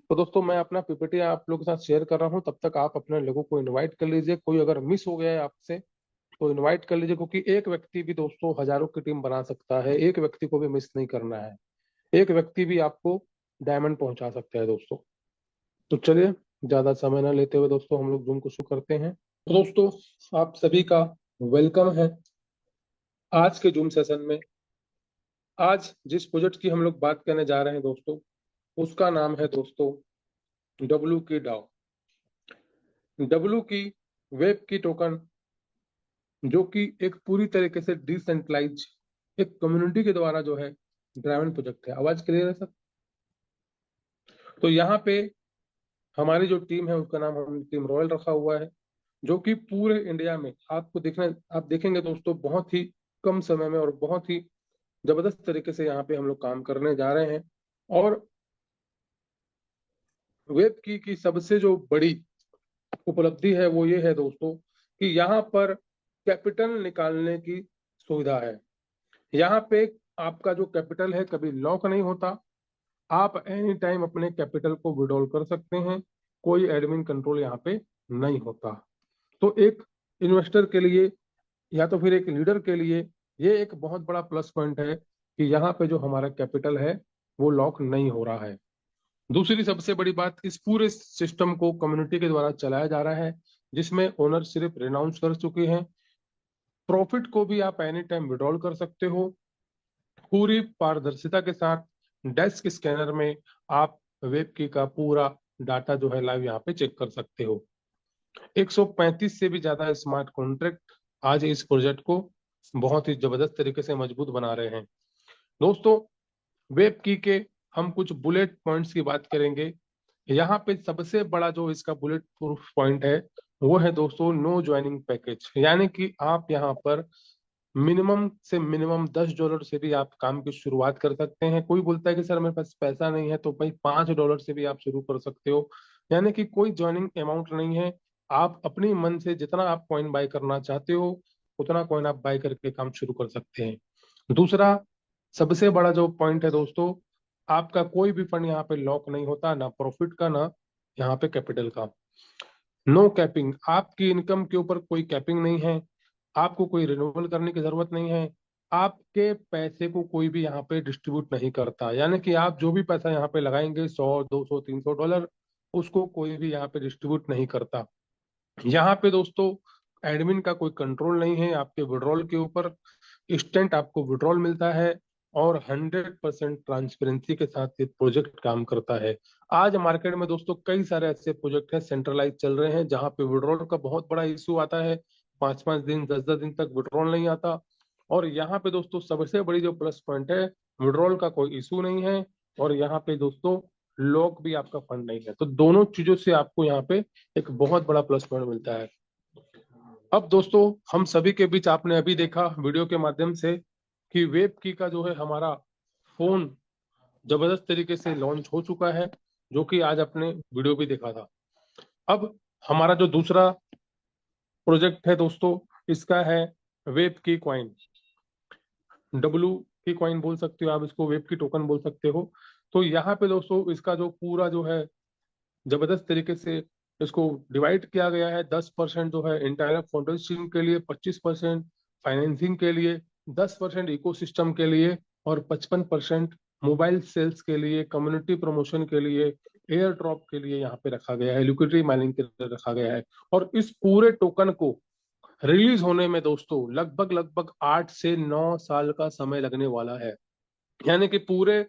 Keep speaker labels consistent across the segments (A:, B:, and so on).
A: तो दोस्तों मैं अपना पीपीटी आप लोगों के साथ शेयर कर रहा हूँ, तब तक आप अपने लोगों को इनवाइट कर लीजिए। कोई अगर मिस हो गया है आपसे तो इनवाइट कर लीजिए, क्योंकि एक व्यक्ति भी दोस्तों हजारों की टीम बना सकता है। एक व्यक्ति को भी मिस नहीं करना है। एक व्यक्ति भी आपको डायमंड पहुंचा सकता है दोस्तों। तो चलिए, ज्यादा समय ना लेते हुए दोस्तों हम लोग जूम को शुरू करते हैं। तो दोस्तों आप सभी का वेलकम है आज के जूम सेशन में। आज जिस प्रोजेक्ट की हम लोग बात करने जा रहे हैं दोस्तों, उसका नाम है दोस्तों डब्ल्यू की डाउ। डब्ल्यू की वेब की टोकन, जो कि एक पूरी तरीके से डिसेंट्रलाइज एक कम्युनिटी के द्वारा जो है ड्राइवन प्रोजेक्ट है। आवाज क्लियर है सर? तो यहाँ पे हमारी जो टीम है उसका नाम हमने टीम रॉयल रखा हुआ है, जो कि पूरे इंडिया में आपको देखने आप देखेंगे दोस्तों, बहुत ही कम समय में और बहुत ही जबरदस्त तरीके से यहाँ पे हम लोग काम करने जा रहे हैं। और वेब की सबसे जो बड़ी उपलब्धि है वो ये है दोस्तों कि यहाँ पर कैपिटल निकालने की सुविधा है। यहाँ पे आपका जो कैपिटल है कभी लॉक नहीं होता। आप एनी टाइम अपने कैपिटल को विड्रॉल कर सकते हैं। कोई एडमिन कंट्रोल यहाँ पे नहीं होता। तो एक इन्वेस्टर के लिए या तो फिर एक लीडर के लिए ये एक बहुत बड़ा प्लस पॉइंट है कि यहाँ पे जो हमारा कैपिटल है वो लॉक नहीं हो रहा है। दूसरी सबसे बड़ी बात, इस पूरे सिस्टम को कम्युनिटी के द्वारा चलाया जा रहा है, जिसमें ओनर सिर्फ रिनाउंस कर चुके हैं। प्रॉफिट को भी आप एनी टाइम विड्रॉल कर सकते हो पूरी पारदर्शिता के साथ। डेस्क स्कैनर में आप वेब की का पूरा डाटा जो है लाइव यहाँ पे चेक कर सकते हो। 135 से भी ज्यादा स्मार्ट कॉन्ट्रैक्ट आज इस प्रोजेक्ट को बहुत ही जबरदस्त तरीके से मजबूत बना रहे हैं दोस्तों। वेब की के हम कुछ बुलेट पॉइंट्स की बात करेंगे। यहाँ पे सबसे बड़ा जो इसका बुलेट प्रूफ पॉइंट है वो है दोस्तों नो ज्वाइनिंग पैकेज। यानी कि आप यहाँ पर मिनिमम से मिनिमम $10 से भी आप काम की शुरुआत कर सकते हैं। कोई बोलता है कि सर मेरे पास पैसा नहीं है, तो भाई $5 से भी आप शुरू कर सकते हो। यानी कि कोई ज्वाइनिंग अमाउंट नहीं है। आप अपनी मन से जितना आप कॉइन बाय करना चाहते हो उतना कॉइन आप बाय करके काम शुरू कर सकते हैं। दूसरा सबसे बड़ा जो पॉइंट है दोस्तों, आपका कोई भी फंड यहाँ पे लॉक नहीं होता, ना प्रॉफिट का ना यहाँ पे कैपिटल का। नो कैपिंग, आपकी इनकम के ऊपर कोई कैपिंग नहीं है। आपको कोई रिन्यूअल करने की जरूरत नहीं है। आपके पैसे को कोई भी यहाँ पे डिस्ट्रीब्यूट नहीं करता। यानी कि आप जो भी पैसा यहाँ पे लगाएंगे, 100 200 300 डॉलर, उसको कोई भी यहाँ पे डिस्ट्रीब्यूट नहीं करता। यहाँ पे दोस्तों एडमिन का कोई कंट्रोल नहीं है आपके विड्रॉल के ऊपर। इंस्टेंट आपको विड्रॉल मिलता है और 100% ट्रांसपेरेंसी के साथ ये प्रोजेक्ट काम करता है। आज मार्केट में दोस्तों कई सारे ऐसे प्रोजेक्ट हैं सेंट्रलाइज चल रहे हैं, जहां पे विड्रॉल का बहुत बड़ा इशू आता है। 5 5 दिन 10 10 दिन तक विड्रॉल नहीं आता। और यहाँ पे दोस्तों सबसे बड़ी जो प्लस पॉइंट है, विड्रॉल का कोई इशू नहीं है। और यहाँ पे दोस्तों लॉक भी आपका फंड नहीं है। तो दोनों चीजों से आपको यहाँ पे एक बहुत बड़ा प्लस पॉइंट मिलता है। अब दोस्तों हम सभी के बीच आपने अभी देखा वीडियो के माध्यम से कि वेब की का जो है हमारा फोन जबरदस्त तरीके से लॉन्च हो चुका है, जो कि आज आपने वीडियो भी देखा था। अब हमारा जो दूसरा प्रोजेक्ट है दोस्तों, इसका है वेब की कॉइन। डब्लू की कॉइन बोल सकते हो आप इसको, वेब की टोकन बोल सकते हो। तो यहाँ पे दोस्तों इसका जो पूरा जो है जबरदस्त तरीके से इसको डिवाइड किया गया है। 10% जो है इंटायर फाउंडेशन के लिए, 25% फाइनेंसिंग के लिए, 10% इकोसिस्टम के लिए और 55% मोबाइल सेल्स के लिए, कम्युनिटी प्रमोशन के लिए, एयर ड्रॉप के लिए यहाँ पे रखा गया है, लिक्विडिटी माइनिंग के लिए रखा गया है। और इस पूरे टोकन को रिलीज होने में दोस्तों लगभग लगभग 8 से 9 साल का समय लगने वाला है। यानी कि पूरे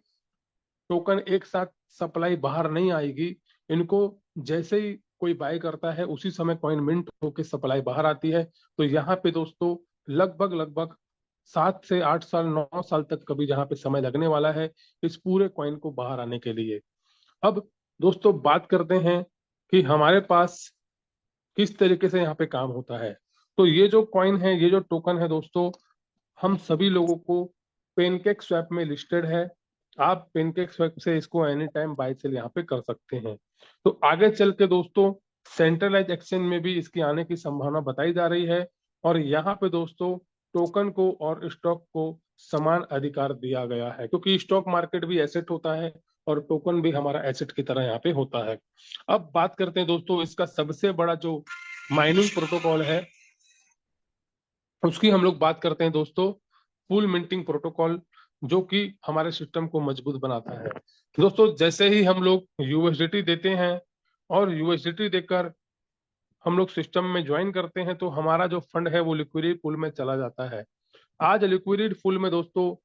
A: टोकन एक साथ सप्लाई बाहर नहीं आएगी। इनको जैसे ही कोई बाय करता है उसी समय कॉइन मिंट होकर सप्लाई बाहर आती है। तो यहाँ पे दोस्तों लगभग लगभग 7 से 8 साल 9 साल तक कभी जहाँ पे समय लगने वाला है इस पूरे कॉइन को बाहर आने के लिए। अब दोस्तों बात करते हैं कि हमारे पास किस तरीके से यहाँ पे काम होता है। तो ये जो कॉइन है, ये जो टोकन है दोस्तों, हम सभी लोगों को पेनकेक स्वैप में लिस्टेड है। आप पेनकेक स्वैप से इसको एनी टाइम बाय सेल यहाँ पे कर सकते हैं। तो आगे चल के दोस्तों सेंट्रलाइज एक्सचेंज में भी इसकी आने की संभावना बताई जा रही है। और यहाँ पे दोस्तों टोकन को और स्टॉक को समान अधिकार दिया गया है, क्योंकि स्टॉक मार्केट भी एसेट होता है और टोकन भी हमारा एसेट की तरह यहाँ पे होता है। अब बात करते हैं दोस्तों, इसका सबसे बड़ा जो माइनिंग प्रोटोकॉल है उसकी हम लोग बात करते हैं दोस्तों, फुल मिंटिंग प्रोटोकॉल, जो कि हमारे सिस्टम को मजबूत बनाता है। दोस्तों जैसे ही हम लोग यूएसडीटी देते हैं और यूएसडीटी देकर हम लोग सिस्टम में ज्वाइन करते हैं, तो हमारा जो फंड है वो लिक्विडिटी पूल में चला जाता है। आज लिक्विडिटी पूल में दोस्तों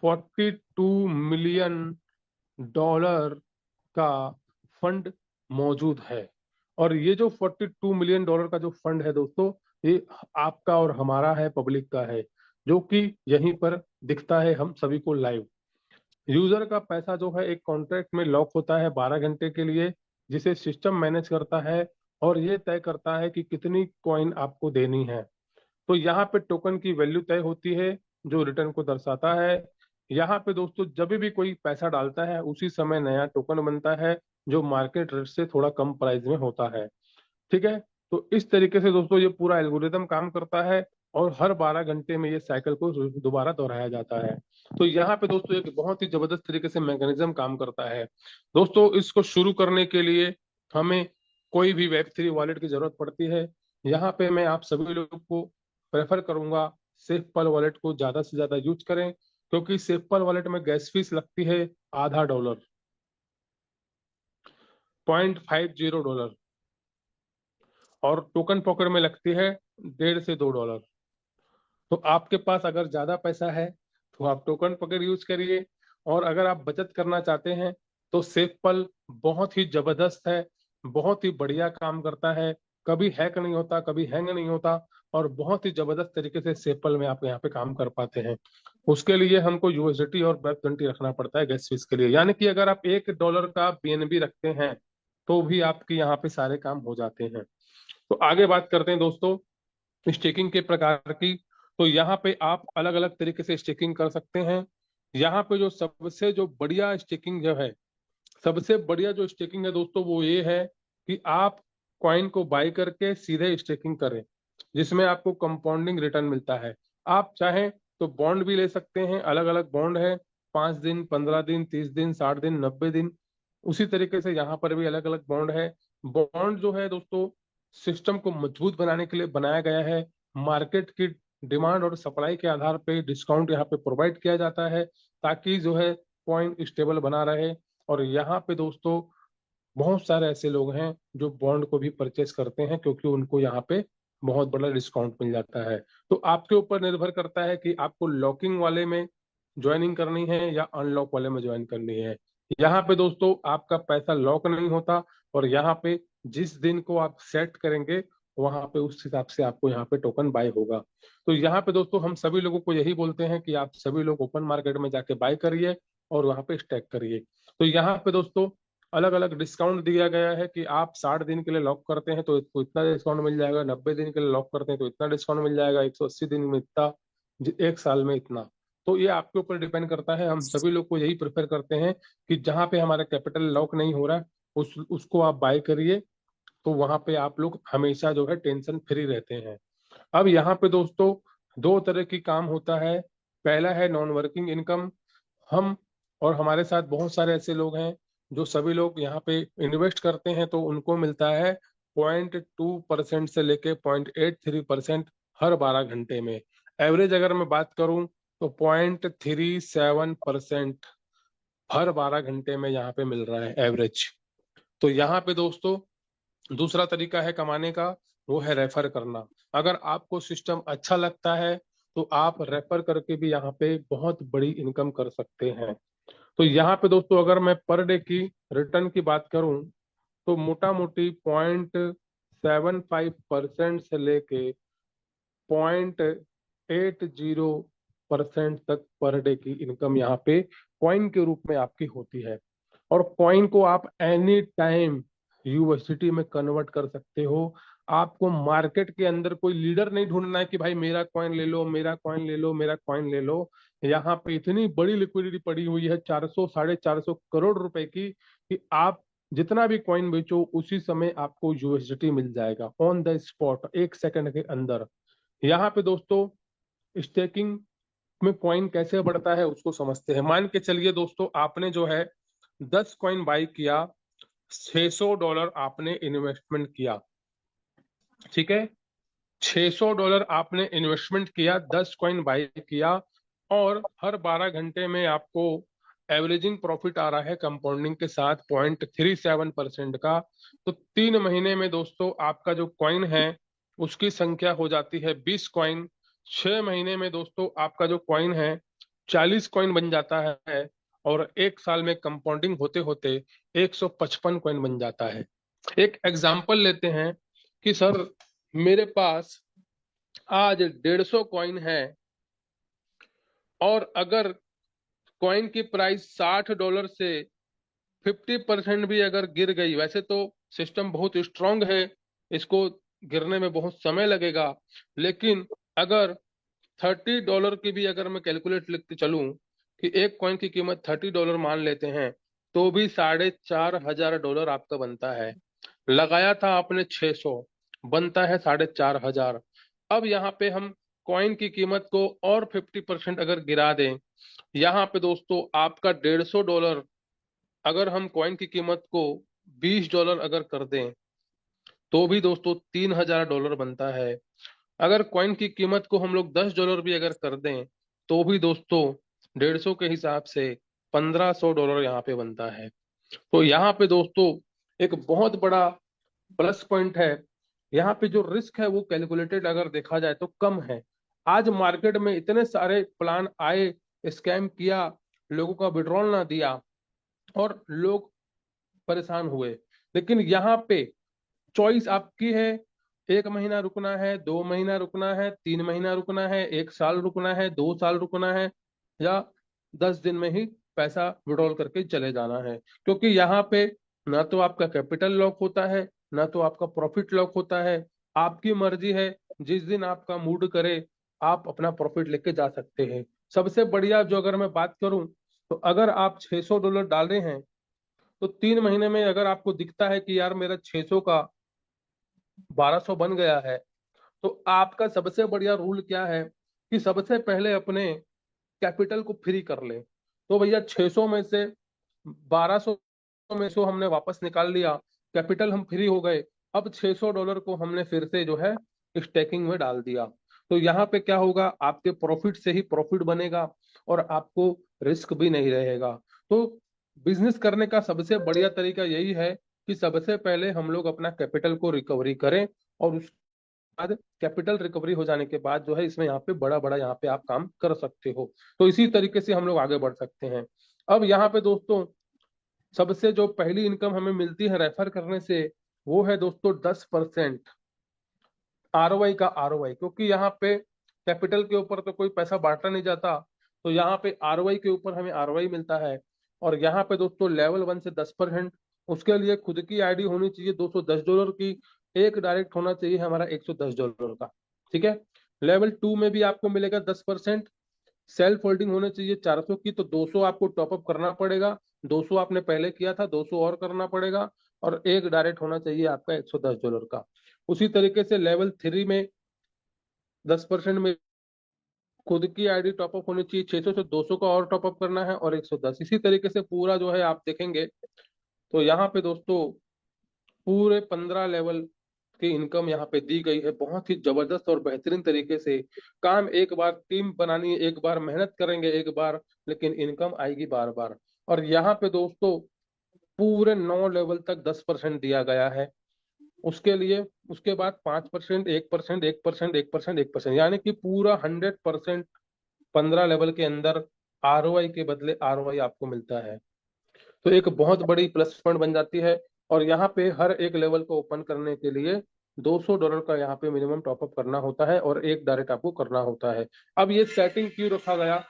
A: 42 मिलियन डॉलर का फंड मौजूद है। और ये जो 42 मिलियन डॉलर का जो फंड है दोस्तों, ये आपका और हमारा है, पब्लिक का है, जो कि यहीं पर दिखता है हम सभी को लाइव। यूजर का पैसा जो है एक कॉन्ट्रैक्ट में लॉक होता है 12 घंटे के लिए, जिसे सिस्टम मैनेज करता है और ये तय करता है कि कितनी कॉइन आपको देनी है। तो यहाँ पे टोकन की वैल्यू तय होती है जो रिटर्न को दर्शाता है। यहाँ पे दोस्तों जब भी कोई पैसा डालता है उसी समय नया टोकन बनता है, जो मार्केट रेट से थोड़ा कम प्राइस में होता है। ठीक है, तो इस तरीके से दोस्तों ये पूरा एल्गोरिदम काम करता है और हर 12 घंटे में ये साइकिल को दोबारा दोहराया जाता है। तो यहाँ पे दोस्तों एक बहुत ही जबरदस्त तरीके से मैकेनिज्म काम करता है। दोस्तों इसको शुरू करने के लिए हमें कोई भी वेब3 वॉलेट की जरूरत पड़ती है। यहाँ पे मैं आप सभी लोगों को प्रेफर करूंगा सेफपल वॉलेट को ज्यादा से ज्यादा यूज करें, क्योंकि सेफपल वॉलेट में गैस फीस लगती है $0.50, $0.50, और टोकन पॉकेट में लगती है $1.5 से $2। तो आपके पास अगर ज्यादा पैसा है तो आप टोकन पॉकेट यूज करिए, और अगर आप बचत करना चाहते हैं तो सेफपल बहुत ही जबरदस्त है, बहुत ही बढ़िया काम करता है, कभी हैक नहीं होता, कभी हैंग नहीं होता, और बहुत ही जबरदस्त तरीके से सेफपल में आप यहाँ पे काम कर पाते हैं। उसके लिए हमको यूएसडीटी और वेब20 रखना पड़ता है गैस फीस के लिए, यानी कि अगर आप $1 का बीएनबी रखते हैं तो भी आपके यहाँ पे सारे काम हो जाते हैं। तो आगे बात करते हैं दोस्तों स्टेकिंग के प्रकार की। तो यहाँ पे आप अलग अलग तरीके से स्टेकिंग कर सकते हैं। यहाँ पे जो सबसे जो बढ़िया स्टेकिंग जो है, सबसे बढ़िया जो स्टेकिंग है दोस्तों, वो ये है कि आप कॉइन को बाय करके सीधे स्टेकिंग करें, जिसमें आपको कंपाउंडिंग रिटर्न मिलता है। आप चाहें तो बॉन्ड भी ले सकते हैं, अलग अलग बॉन्ड है, 5 दिन, 15 दिन, 30 दिन, 60 दिन, 90 दिन। उसी तरीके से यहाँ पर भी अलग अलग बॉन्ड है। बॉन्ड जो है दोस्तों सिस्टम को मजबूत बनाने के लिए बनाया गया है। मार्केट की डिमांड और सप्लाई के आधार पे डिस्काउंट यहाँ पे प्रोवाइड किया जाता है, ताकि जो है कॉइन स्टेबल बना रहे। और यहाँ पे दोस्तों बहुत सारे ऐसे लोग हैं जो बॉन्ड को भी परचेस करते हैं, क्योंकि उनको यहाँ पे बहुत बड़ा डिस्काउंट मिल जाता है। तो आपके ऊपर निर्भर करता है कि आपको लॉकिंग वाले में ज्वाइनिंग करनी है या अनलॉक वाले में ज्वाइन करनी है। यहाँ पे दोस्तों आपका पैसा लॉक नहीं होता, और यहाँ पे जिस दिन को आप सेट करेंगे वहां पे उस हिसाब से आपको यहाँ पे टोकन बाय होगा। तो यहाँ पे दोस्तों हम सभी लोगों को यही बोलते हैं कि आप सभी लोग ओपन मार्केट में जाके बाय करिए और वहां पे स्टैक करिए। तो यहाँ पे दोस्तों अलग अलग डिस्काउंट दिया गया है कि आप 60 दिन के लिए लॉक करते हैं तो इसको इतना डिस्काउंट मिल जाएगा, 90 दिन के लिए लॉक करते हैं तो इतना डिस्काउंट मिल जाएगा, 180 दिन में इतना, 1 साल में इतना। तो ये आपके ऊपर डिपेंड करता है। हम सभी लोग को यही प्रेफर करते हैं कि जहां पे हमारा कैपिटल लॉक नहीं हो रहा उसको आप बाय करिए, तो वहां पे आप लोग हमेशा जो है टेंशन फ्री रहते हैं। अब यहाँ पे दोस्तों दो तरह की काम होता है। पहला है नॉन वर्किंग इनकम। हम और हमारे साथ बहुत सारे ऐसे लोग हैं जो सभी लोग यहाँ पे इन्वेस्ट करते हैं, तो उनको मिलता है 0.2% से लेके 0.83% हर 12 घंटे में। एवरेज अगर मैं बात करूं तो 0.37% हर 12 घंटे में यहाँ पे मिल रहा है एवरेज। तो यहाँ पे दोस्तों दूसरा तरीका है कमाने का, वो है रेफर करना। अगर आपको सिस्टम अच्छा लगता है तो आप रेफर करके भी यहाँ पे बहुत बड़ी इनकम कर सकते हैं। तो यहाँ पे दोस्तों अगर मैं पर डे की रिटर्न की बात करूं तो मोटा मोटी 0.75% से लेके 0.80% तक पर डे की इनकम यहाँ पे कॉइन के रूप में आपकी होती है। और कॉइन को आप एनी टाइम यूएसडीटी में कन्वर्ट कर सकते हो। आपको मार्केट के अंदर कोई लीडर नहीं ढूंढना है कि भाई मेरा कॉइन ले लो, मेरा कॉइन ले लो, मेरा कॉइन ले लो। यहाँ पे इतनी बड़ी लिक्विडिटी पड़ी हुई है 400 450 करोड़ रुपए की, कि आप जितना भी कॉइन बेचो उसी समय आपको यूएसडीटी मिल जाएगा ऑन द स्पॉट, 1 सेकंड के अंदर। यहाँ पे दोस्तों स्टेकिंग में कॉइन कैसे बढ़ता है उसको समझते हैं। मान के चलिए दोस्तों आपने जो है 10 कॉइन बाई किया, $600 आपने इन्वेस्टमेंट किया, ठीक है। $600 आपने इन्वेस्टमेंट किया, 10 कॉइन बाई किया, और हर 12 घंटे में आपको एवरेजिंग प्रॉफिट आ रहा है कंपाउंडिंग के साथ 0.37% का। तो 3 महीने में दोस्तों आपका जो कॉइन है उसकी संख्या हो जाती है 20 कॉइन। 6 महीने में दोस्तों आपका जो कॉइन है 40 कॉइन बन जाता है, और 1 साल में कंपाउंडिंग होते होते 155 कॉइन बन जाता है। एक एग्जाम्पल लेते हैं कि सर मेरे पास आज 150 कॉइन है, और अगर कॉइन की प्राइस $60 से 50% भी अगर गिर गई, वैसे तो सिस्टम बहुत स्ट्रांग है, इसको गिरने में बहुत समय लगेगा, लेकिन अगर $30 की भी अगर मैं कैलकुलेट लिखते चलूं कि एक कॉइन की कीमत $30 मान लेते हैं, तो भी $4,500 आपका बनता है। लगाया था आपने 600, बनता है 4,500। अब यहाँ पे हम कॉइन की कीमत को और 50% अगर गिरा दें, यहाँ पे दोस्तों आपका $150, अगर हम कॉइन की कीमत को $20 अगर कर दें, तो भी दोस्तों $3,000 बनता है। अगर कॉइन की कीमत को हम लोग $10 भी अगर कर दें, तो भी दोस्तों 150 के हिसाब से $1,500 यहाँ पे बनता है। तो यहाँ पे दोस्तों एक बहुत बड़ा प्लस पॉइंट है, यहाँ पे जो रिस्क है वो कैलकुलेटेड अगर देखा जाए तो कम है। आज मार्केट में इतने सारे प्लान आए, स्कैम किया, लोगों का विड्रॉल ना दिया, और लोग परेशान हुए, लेकिन यहाँ पे चॉइस आपकी है। 1 महीना रुकना है, 2 महीना रुकना है, 3 महीना रुकना है, 1 साल रुकना है, 2 साल रुकना है, या 10 दिन में ही पैसा विड्रॉल करके चले जाना है। क्योंकि यहाँ पे ना तो आपका कैपिटल लॉक होता है, ना तो आपका प्रॉफिट लॉक होता है। आपकी मर्जी है, जिस दिन आपका मूड करे आप अपना प्रॉफिट लेके जा सकते हैं। सबसे बढ़िया जो अगर मैं बात करूं, तो अगर आप $600 डाले हैं, तो 3 महीने में अगर आपको दिखता है कि यार मेरा 600 का 1200 बन गया है, तो आपका सबसे बढ़िया रूल क्या है कि सबसे पहले अपने कैपिटल को फ्री कर ले। तो भैया 600 में से 1200 में से हमने वापस निकाल लिया, कैपिटल हम फ्री हो गए। अब $600 को हमने फिर से जो है स्टेकिंग में डाल दिया। तो यहाँ पे क्या होगा, आपके प्रॉफिट से ही प्रॉफिट बनेगा, और आपको रिस्क भी नहीं रहेगा। तो बिजनेस करने का सबसे बढ़िया तरीका यही है कि सबसे पहले हम लोग अपना कैपिटल को रिकवरी करें, और बाद कैपिटल रिकवरी हो जाने के बाद जो है इसमें यहाँ पे बड़ा बड़ा यहाँ पे आप काम कर सकते हो। तो इसी तरीके से हम लोग आगे बढ़ सकते हैं। अब यहाँ पे दोस्तों सबसे जो पहली इनकम हमें मिलती है रेफर करने से, वो है दोस्तों 10% ROI का ROI। क्योंकि यहाँ पे कैपिटल के ऊपर तो कोई पैसा बांटा नहीं जाता, तो यहाँ पे ROI के ऊपर हमें ROI मिलता है। और यहाँ पे दोस्तों लेवल 1 से 10%, उसके लिए खुद की आईडी होनी चाहिए $210 की, एक डायरेक्ट होना चाहिए हमारा $110 का, ठीक है। लेवल 2 में भी आपको मिलेगा 10%, सेल्फ होल्डिंग होने चाहिए 400 की, तो 200 आपको टॉपअप करना पड़ेगा। 200 आपने पहले किया था, 200 और करना पड़ेगा, और एक डायरेक्ट होना चाहिए आपका $110 का। उसी तरीके से लेवल 3 में 10% में खुद की आईडी टॉपअप होनी चाहिए, 600 से 200 का और टॉपअप करना है, और 110। इसी तरीके से पूरा जो है आप देखेंगे, तो यहाँ पे दोस्तों पूरे 15 लेवल की इनकम यहाँ पे दी गई है, बहुत ही जबरदस्त और बेहतरीन तरीके से। काम एक बार टीम बनानी है, एक बार मेहनत करेंगे एक बार, लेकिन इनकम आएगी बार बार। और यहाँ पे दोस्तों पूरे 9 लेवल तक 10% दिया गया है। उसके लिए उसके बाद 5%, 1%, 1%, 1%, 1%, यानी कि पूरा 100% 15 लेवल के अंदर ROI के बदले ROI आपको मिलता है। तो एक बहुत बड़ी प्लस पॉइंट बन जाती है। और यहाँ पे हर एक लेवल को ओपन करने के लिए $200 का यहाँ पे मिनिमम टॉपअप करना होता है, और एक डायरेक्ट आपको करना होता है। अब ये सेटिंग क्यों रखा गया,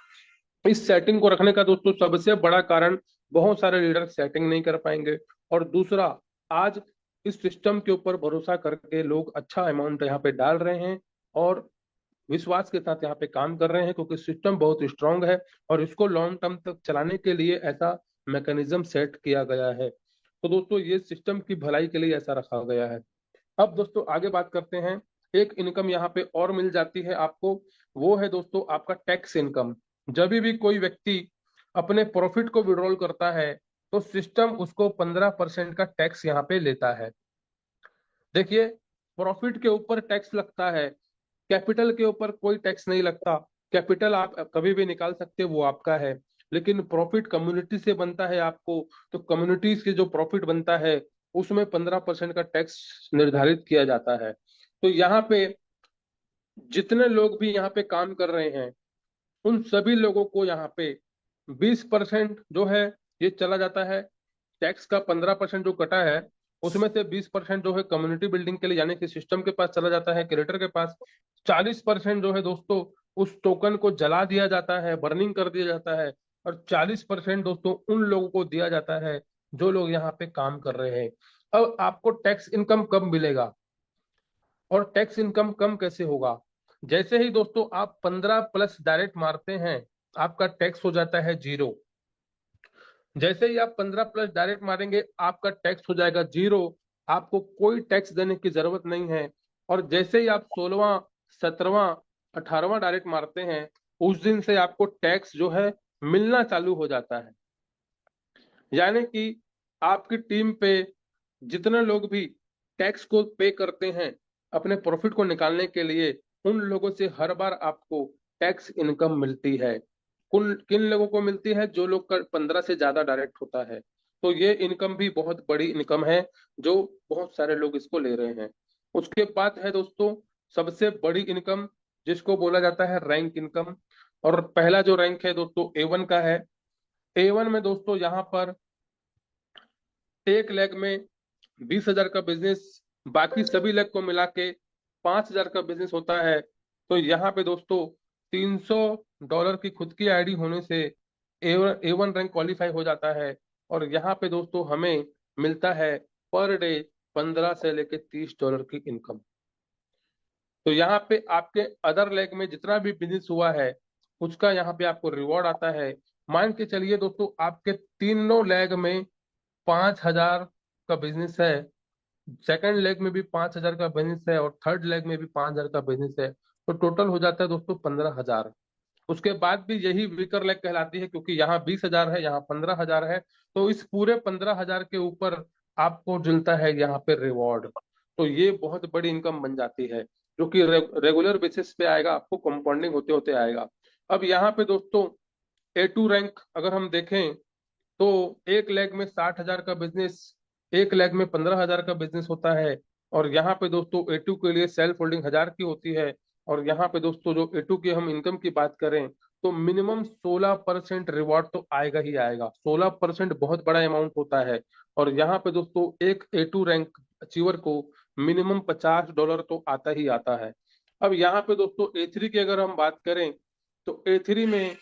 A: इस सेटिंग को रखने का दोस्तों सबसे बड़ा कारण, बहुत सारे लीडर सेटिंग नहीं कर पाएंगे, और दूसरा आज इस सिस्टम के ऊपर भरोसा करके लोग अच्छा अमाउंट यहाँ पे डाल रहे हैं, और विश्वास के साथ यहाँ पे काम कर रहे हैं, क्योंकि सिस्टम बहुत स्ट्रांग है, और इसको लॉन्ग टर्म तक चलाने के लिए ऐसा मैकेनिज्म सेट किया गया है। तो दोस्तों ये सिस्टम की भलाई के लिए ऐसा रखा गया है। अब दोस्तों आगे बात करते हैं, एक इनकम यहाँ पे और मिल जाती है आपको, वो है दोस्तों आपका टैक्स इनकम। जब भी कोई व्यक्ति अपने प्रॉफिट को विड्रॉल करता है, तो सिस्टम उसको 15% का टैक्स यहाँ पे लेता है। देखिए, प्रॉफिट के ऊपर टैक्स लगता है, कैपिटल के ऊपर कोई टैक्स नहीं लगता। कैपिटल आप कभी भी निकाल सकते हो, वो आपका है। लेकिन प्रॉफिट कम्युनिटी से बनता है आपको, तो कम्युनिटी से जो प्रॉफिट बनता है उसमें 15% का टैक्स निर्धारित किया जाता है। तो यहाँ पे जितने लोग भी यहाँ पे काम कर रहे हैं उन सभी लोगों को यहाँ पे 20% जो है ये चला जाता है। टैक्स का 15% जो कटा है उसमें से 20% जो है कम्युनिटी बिल्डिंग के लिए, यानी कि सिस्टम के पास चला जाता है, क्रिएटर के पास। 40% जो है दोस्तों उस टोकन को जला दिया जाता है, बर्निंग कर दिया जाता है। और 40% दोस्तों उन लोगों को दिया जाता है जो लोग यहाँ पे काम कर रहे हैं। अब आपको टैक्स इनकम कब मिलेगा और टैक्स इनकम कम कैसे होगा? जैसे ही दोस्तों आप 15 प्लस डायरेक्ट मारते हैं, आपका टैक्स हो जाता है 0। जैसे ही आप 15 प्लस डायरेक्ट मारेंगे, आपका टैक्स हो जाएगा 0। आपको कोई टैक्स देने की जरूरत नहीं है। और जैसे ही आप 16वां, 17वां, 18वां डायरेक्ट मारते हैं, उस दिन से आपको टैक्स जो है मिलना चालू हो जाता है। यानी कि आपकी टीम पे जितने लोग भी टैक्स को पे करते हैं अपने प्रॉफिट को निकालने के लिए, उन लोगों से हर बार आपको टैक्स इनकम मिलती है। कुल किन लोगों को मिलती है? जो लोग का 15 से ज्यादा डायरेक्ट होता है। तो ये इनकम भी बहुत बड़ी इनकम है, जो बहुत सारे लोग इसको ले रहे हैं। उसके बाद है दोस्तों सबसे बड़ी इनकम, जिसको बोला जाता है रैंक इनकम। और पहला जो रैंक है दोस्तों A1 का है। A1 में दोस्तों यहाँ पर एक लेग में 20,000 का बिजनेस, बाकी सभी लेग को मिला के 5,000 का बिजनेस होता है। तो यहाँ पे दोस्तों $300 की खुद की आईडी होने से A1 रैंक क्वालिफाई हो जाता है। और यहाँ पे दोस्तों हमें मिलता है पर डे 15 से लेके $30 की इनकम। तो यहाँ पे आपके अदर लेग में जितना भी बिजनेस हुआ है उसका यहाँ पे आपको रिवॉर्ड आता है। मान के चलिए दोस्तों आपके तीनों लेग में 5,000 का बिजनेस है, सेकंड लेग में भी 5,000 का बिजनेस है, और थर्ड लेग में भी 5,000 का बिजनेस है। तो टोटल हो जाता है दोस्तों 15,000। उसके बाद भी यही वीकर लेग कहलाती है, क्योंकि यहाँ 20,000 है, यहाँ 15,000 है। तो इस पूरे 15,000 के ऊपर आपको मिलता है यहाँ पे रिवॉर्ड। तो ये बहुत बड़ी इनकम बन जाती है, जो कि रेगुलर बेसिस पे आएगा, आपको कंपाउंडिंग होते होते आएगा। अब यहाँ पे दोस्तों A2 रैंक अगर हम देखें, तो एक लेग में 60,000 का बिजनेस, एक लेग में 15,000 का बिजनेस होता है। और यहाँ पे दोस्तों A2 के लिए सेल्फ होल्डिंग 1,000 की होती है। और यहाँ पे दोस्तों जो A2 की हम इनकम की बात करें, तो मिनिमम 16% रिवॉर्ड तो आएगा ही आएगा। 16% बहुत बड़ा अमाउंट होता है। और यहाँ पे दोस्तों एक A2 रैंक अचीवर को मिनिमम $50 तो आता ही आता है। अब यहाँ पे दोस्तों A3 की अगर हम बात करें, तो A3 में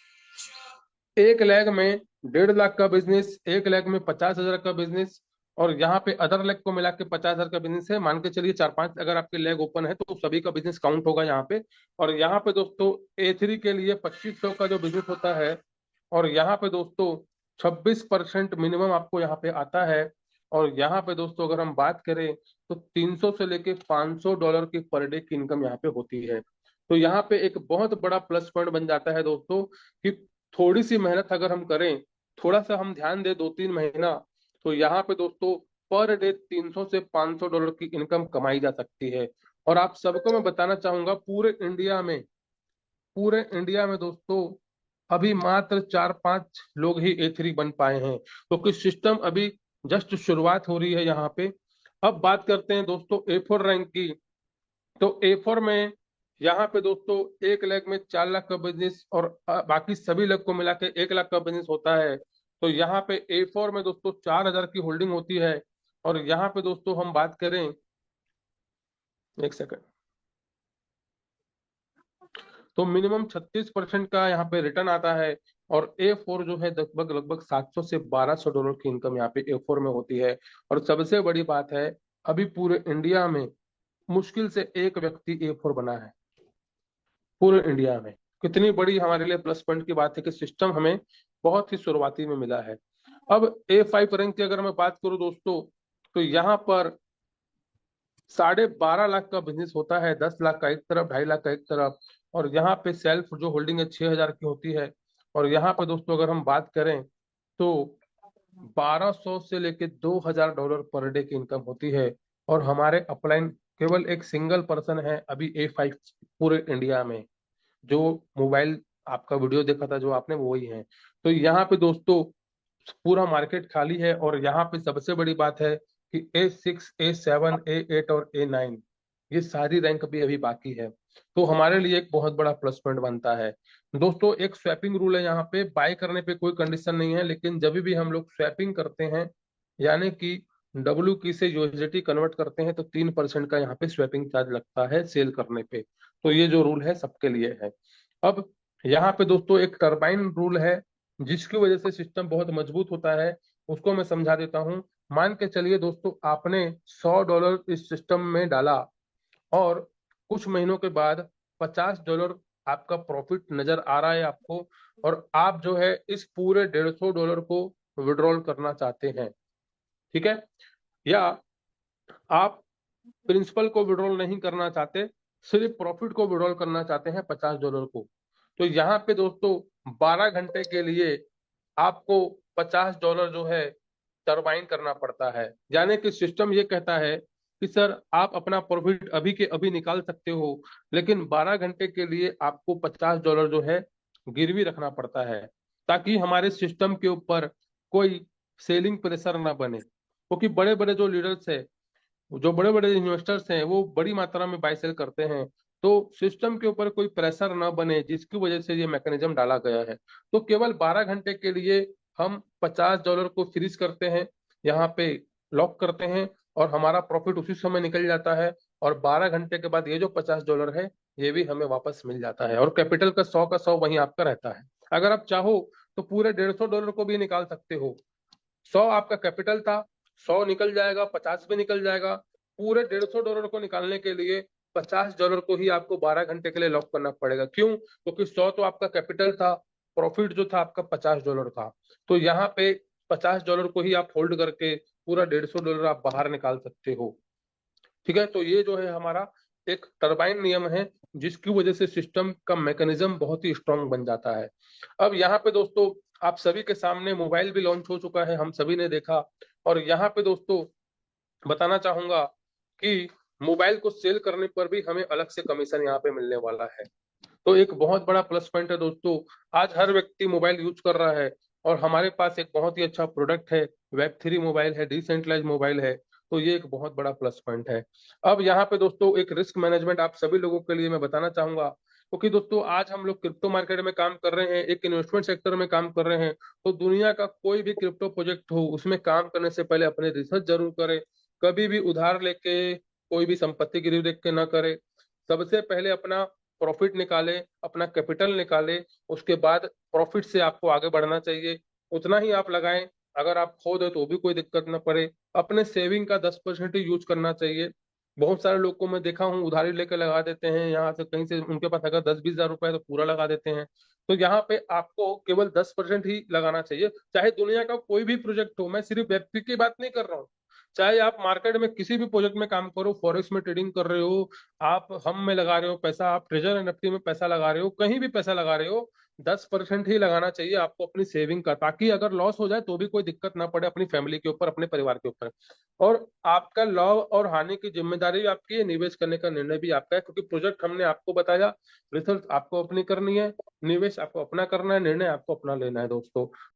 A: एक लेग में 1.5 लाख का बिजनेस, एक लेग में 50,000 का बिजनेस, और यहाँ पे अदर लेग को मिला के 50,000 का बिजनेस है। मान के चलिए 4-5 अगर आपके लेग ओपन है तो सभी का बिजनेस काउंट होगा यहाँ पे। और यहाँ पे दोस्तों A3 के लिए 2,500 का जो बिजनेस होता है, और यहाँ पे दोस्तों 26% मिनिमम आपको यहाँ पे आता है। और यहाँ पे दोस्तों अगर हम बात करें, तो 300 से लेके $500 की पर डे की इनकम यहाँ पे होती है। तो यहाँ पे एक बहुत बड़ा प्लस पॉइंट बन जाता है दोस्तों, कि थोड़ी सी मेहनत अगर हम करें, थोड़ा सा हम ध्यान दें 2-3 महीना, तो यहाँ पे दोस्तों पर डे 300 से $500 की इनकम कमाई जा सकती है। और आप सबको मैं बताना चाहूंगा, पूरे इंडिया में दोस्तों अभी मात्र 4-5 लोग ही A3 बन पाए हैं, क्योंकि सिस्टम अभी जस्ट शुरुआत हो रही है यहाँ पे। अब बात करते हैं दोस्तों A4 रैंक की। तो A4 में यहाँ पे दोस्तों एक लेग में 4 लाख का बिजनेस, और बाकी सभी लेग को मिला के 1 लाख का बिजनेस होता है। तो यहाँ पे A4 में दोस्तों 4,000 की होल्डिंग होती है। और यहाँ पे दोस्तों हम बात करें, एक सेकंड, तो मिनिमम 36% का यहाँ पे रिटर्न आता है। और A4 जो है लगभग लगभग 700 से $1,200 की इनकम यहाँ पे A4 में होती है। और सबसे बड़ी बात है, अभी पूरे इंडिया में मुश्किल से एक व्यक्ति A4 बना है, पूरे इंडिया में। कितनी बड़ी हमारे लिए प्लस पॉइंट की बात है कि सिस्टम हमें बहुत ही शुरुआती में मिला है। अब A5 रैंक की अगर मैं बात करूं दोस्तों, तो यहाँ पर 12.5 लाख का बिजनेस होता है, 10 लाख का एक तरफ, 2.5 लाख का एक तरफ। और यहाँ पे सेल्फ जो होल्डिंग है 6,000 की होती है। और यहाँ पे दोस्तों अगर हम बात करें, तो 1200 से लेके $2000 पर डे की इनकम होती है। और हमारे अपलाइन केवल एक सिंगल पर्सन है अभी A5 पूरे इंडिया में, जो मोबाइल आपका वीडियो देखा था जो आपने, वो वही है। तो यहाँ पे दोस्तों पूरा मार्केट खाली है। और यहाँ पे सबसे बड़ी बात है कि A6, A7, A8 और A9 ये सारी रैंक भी अभी बाकी है। तो हमारे लिए एक बहुत बड़ा प्लस पॉइंट बनता है दोस्तों। एक स्वैपिंग रूल है यहाँ पे, बाय करने पे कोई कंडीशन नहीं है, लेकिन जब भी हम लोग स्वैपिंग करते हैं यानी कि डब्ल्यू की से यूएसडीटी कन्वर्ट करते हैं तो 3% का यहाँ पे स्वैपिंग चार्ज लगता है सेल करने पे। तो ये जो रूल है सबके लिए है। अब यहाँ पे दोस्तों एक टरबाइन रूल है जिसकी वजह से सिस्टम बहुत मजबूत होता है, उसको मैं समझा देता हूँ। मान के चलिए दोस्तों आपने $100 इस सिस्टम में डाला और कुछ महीनों के बाद $50 आपका प्रॉफिट नजर आ रहा है आपको, और आप जो है इस पूरे $150 को विड्रॉल करना चाहते हैं, ठीक है, या आप प्रिंसिपल को विड्रॉल नहीं करना चाहते, सिर्फ प्रॉफिट को विड्रॉल करना चाहते हैं $50 को, तो यहाँ पे दोस्तों 12 घंटे के लिए आपको $50 जो है टरबाइन करना पड़ता है। यानी कि सिस्टम ये कहता है कि सर आप अपना प्रॉफिट अभी के अभी निकाल सकते हो, लेकिन 12 घंटे के लिए आपको $50 जो है गिरवी रखना पड़ता है, ताकि हमारे सिस्टम के ऊपर कोई सेलिंग प्रेशर ना बने। क्योंकि बड़े बड़े जो लीडर्स है, जो बड़े बड़े इन्वेस्टर्स हैं, वो बड़ी मात्रा में बाय सेल करते हैं, तो सिस्टम के ऊपर कोई प्रेशर ना बने, जिसकी वजह से ये मैकेनिज्म डाला गया है। तो केवल 12 घंटे के लिए हम $50 को फ्रीज करते हैं, यहाँ पे लॉक करते हैं, और हमारा प्रॉफिट उसी समय निकल जाता है। और 12 घंटे के बाद ये जो $50 है ये भी हमें वापस मिल जाता है, और कैपिटल का 100 वहीं आपका रहता है। अगर आप चाहो तो पूरे $150 को भी निकाल सकते हो। 100 आपका कैपिटल था, 100 निकल जाएगा, 50 भी निकल जाएगा। पूरे $150 को निकालने के लिए $50 को ही आपको 12 घंटे के लिए लॉक करना पड़ेगा। क्यों? क्योंकि 100 तो आपका कैपिटल था, प्रॉफिट जो था आपका $50 था। तो यहाँ पे $50 को ही आप होल्ड करके पूरा $150 आप बाहर निकाल सकते हो, ठीक है। तो ये जो है हमारा एक टरबाइन नियम है, जिसकी वजह से सिस्टम का मैकेनिज्म बहुत ही स्ट्रांग बन जाता है। अब यहाँ पे दोस्तों आप सभी के सामने मोबाइल भी लॉन्च हो चुका है, हम सभी ने देखा। और यहाँ पे दोस्तों बताना चाहूंगा कि मोबाइल को सेल करने पर भी हमें अलग से कमीशन यहाँ पे मिलने वाला है। तो एक बहुत बड़ा प्लस पॉइंट है दोस्तों। आज हर व्यक्ति मोबाइल यूज कर रहा है, और हमारे पास एक बहुत ही अच्छा प्रोडक्ट है, वेब 3 मोबाइल है, डिसेंट्रलाइज मोबाइल है। तो ये एक बहुत बड़ा प्लस पॉइंट है। अब यहाँ पे दोस्तों एक रिस्क मैनेजमेंट आप सभी लोगों के लिए मैं बताना चाहूंगा, क्योंकि दोस्तों आज हम लोग क्रिप्टो मार्केट में काम कर रहे हैं, एक इन्वेस्टमेंट सेक्टर में काम कर रहे हैं। तो दुनिया का कोई भी क्रिप्टो प्रोजेक्ट हो, उसमें काम करने से पहले अपने रिसर्च जरूर करें। कभी भी उधार लेके कोई भी संपत्ति गिरवी देख के ना करे। सबसे पहले अपना प्रॉफिट निकाले, अपना कैपिटल निकाले, उसके बाद प्रॉफिट से आपको आगे बढ़ना चाहिए। उतना ही आप लगाएं, अगर आप खो दे तो भी कोई दिक्कत ना पड़े। अपने सेविंग का 10% ही यूज करना चाहिए। बहुत सारे लोग को मैं देखा हूँ उधारी लेकर लगा देते हैं, यहाँ से कहीं से उनके पास अगर 10-20 हजार रुपए है तो पूरा लगा देते हैं। तो यहाँ पे आपको केवल 10% ही लगाना चाहिए, चाहे दुनिया का कोई भी प्रोजेक्ट हो। मैं सिर्फ वेब की बात नहीं कर रहा हूँ, चाहे आप मार्केट में किसी भी प्रोजेक्ट में काम करो, फॉरेक्स में ट्रेडिंग कर रहे हो, आप हम में लगा रहे हो पैसा, आप ट्रेजर एनएफटी में पैसा लगा रहे हो, कहीं भी पैसा लगा रहे हो, 10% ही लगाना चाहिए आपको अपनी सेविंग का, ताकि अगर लॉस हो जाए तो भी कोई दिक्कत ना पड़े अपनी फैमिली के ऊपर, अपने परिवार के ऊपर। और आपका लाभ और हानि की जिम्मेदारी भी आपकी है, निवेश करने का निर्णय भी आपका है, क्योंकि प्रोजेक्ट हमने आपको बताया, रिसर्च आपको अपनी करनी है, निवेश आपको अपना करना है, निर्णय आपको अपना लेना है दोस्तों।